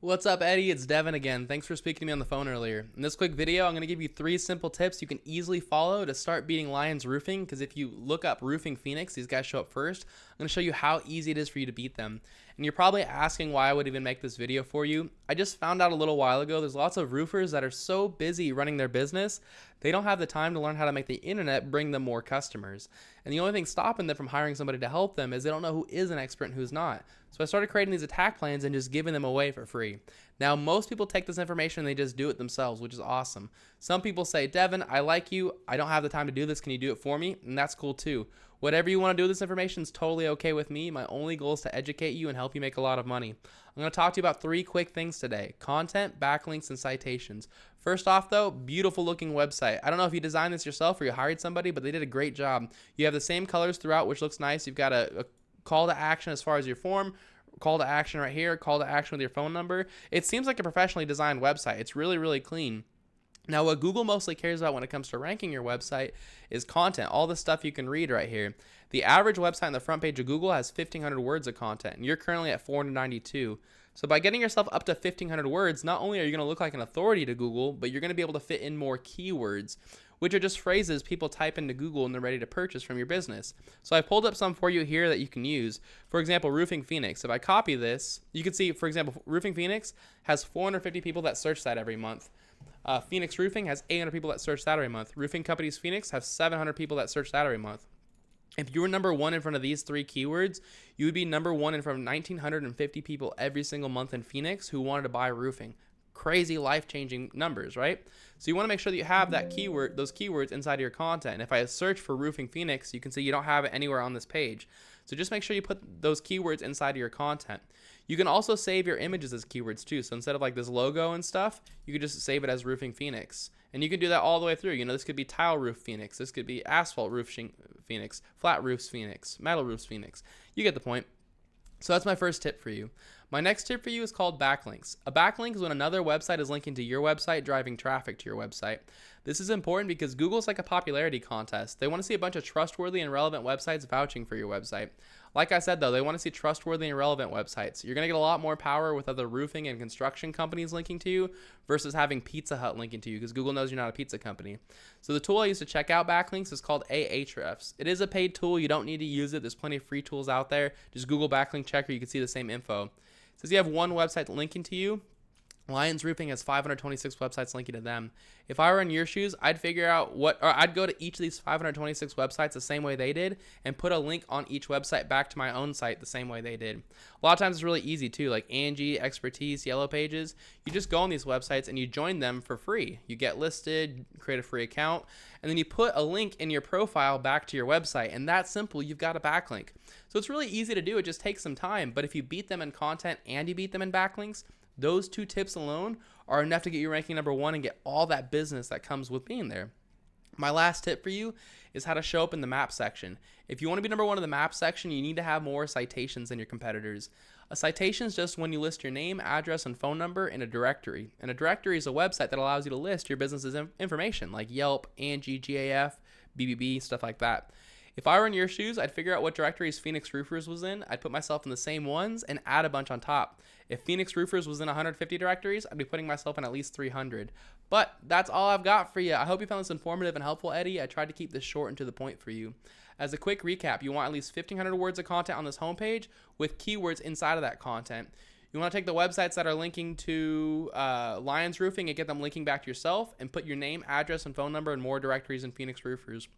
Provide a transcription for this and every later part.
What's up, Eddie? It's Devin again. Thanks for speaking to me on the phone earlier. In this quick video, I'm going to give you 3 simple tips you can easily follow to start beating Lions Roofing, because if you look up Roofing Phoenix, these guys show up first. I'm going to show you how easy it is for you to beat them. And you're probably asking why I would even make this video for you. I just found out a little while ago there's lots of roofers that are so busy running their business, they don't have the time to learn how to make the internet bring them more customers. And the only thing stopping them from hiring somebody to help them is they don't know who is an expert and who's not. So I started creating these attack plans and just giving them away for free. Now, most people take this information and they just do it themselves, which is awesome. Some people say, Devin, I like you. I don't have the time to do this. Can you do it for me? And that's cool too. Whatever you want to do with this information is totally okay with me. My only goal is to educate you and help you make a lot of money. I'm going to talk to you about 3 quick things today: content, backlinks, and citations. First off though, beautiful looking website. I don't know if you designed this yourself or you hired somebody, but they did a great job. You have the same colors throughout, which looks nice. You've got a call to action as far as your form, call to action right here, call to action with your phone number. It seems like a professionally designed website. It's really, really clean. Now, what Google mostly cares about when it comes to ranking your website is content, all the stuff you can read right here. The average website on the front page of Google has 1,500 words of content, and you're currently at 492. So by getting yourself up to 1,500 words, not only are you going to look like an authority to Google, but you're going to be able to fit in more keywords, which are just phrases people type into Google and they're ready to purchase from your business. So I pulled up some for you here that you can use. For example, Roofing Phoenix. If I copy this, you can see, for example, Roofing Phoenix has 450 people that search that every month. Phoenix Roofing has 800 people that search that every month. Roofing Companies Phoenix have 700 people that search that every month. If you were number 1 in front of these 3 keywords, you would be number 1 in front of 1,950 people every single month in Phoenix who wanted to buy roofing. Crazy, life-changing numbers, right? So you want to make sure that you have that keyword, those keywords inside of your content. And if I search for Roofing Phoenix, you can see you don't have it anywhere on this page. So just make sure you put those keywords inside of your content. You can also save your images as keywords too. So instead of like this logo and stuff, you could just save it as Roofing Phoenix. And you can do that all the way through. You know, this could be tile roof Phoenix. This could be asphalt roof Phoenix, flat roofs Phoenix, metal roofs Phoenix. You get the point. So that's my first tip for you. My next tip for you is called backlinks. A backlink is when another website is linking to your website, driving traffic to your website. This is important because Google's like a popularity contest. They want to see a bunch of trustworthy and relevant websites vouching for your website. Like I said though, they want to see trustworthy and relevant websites. You're going to get a lot more power with other roofing and construction companies linking to you versus having Pizza Hut linking to you, because Google knows you're not a pizza company. So the tool I use to check out backlinks is called Ahrefs. It is a paid tool. You don't need to use it. There's plenty of free tools out there. Just Google backlink checker. You can see the same info. It says you have one website linking to you. Lions Roofing has 526 websites linking to them. If I were in your shoes, I'd figure out I'd go to each of these 526 websites the same way they did and put a link on each website back to my own site the same way they did. A lot of times it's really easy too, like Angie, Expertise, Yellow Pages. You just go on these websites and you join them for free. You get listed, create a free account, and then you put a link in your profile back to your website, and that's simple. You've got a backlink. So it's really easy to do. It just takes some time, but if you beat them in content and you beat them in backlinks, those 2 tips alone are enough to get you ranking number 1 and get all that business that comes with being there. My last tip for you is how to show up in the map section. If you want to be number 1 in the map section, you need to have more citations than your competitors. A citation is just when you list your name, address, and phone number in a directory. And a directory is a website that allows you to list your business's information, like Yelp, Angie, GAF, BBB, stuff like that. If I were in your shoes, I'd figure out what directories Phoenix Roofers was in. I'd put myself in the same ones and add a bunch on top. If Phoenix Roofers was in 150 directories, I'd be putting myself in at least 300. But that's all I've got for you. I hope you found this informative and helpful, Eddie. I tried to keep this short and to the point for you. As a quick recap, you want at least 1,500 words of content on this homepage with keywords inside of that content. You want to take the websites that are linking to Lions Roofing and get them linking back to yourself, and put your name, address, and phone number in more directories in Phoenix Roofers.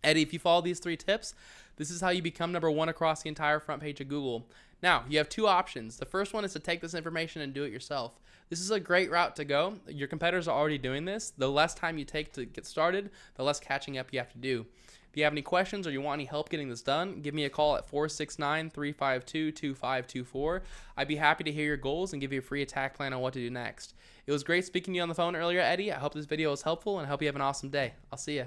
Eddie, if you follow these 3 tips, this is how you become number 1 across the entire front page of Google. Now, you have 2 options. The first one is to take this information and do it yourself. This is a great route to go. Your competitors are already doing this. The less time you take to get started, the less catching up you have to do. If you have any questions or you want any help getting this done, give me a call at 469-352-2524. I'd be happy to hear your goals and give you a free attack plan on what to do next. It was great speaking to you on the phone earlier, Eddie. I hope this video was helpful and I hope you have an awesome day. I'll see ya.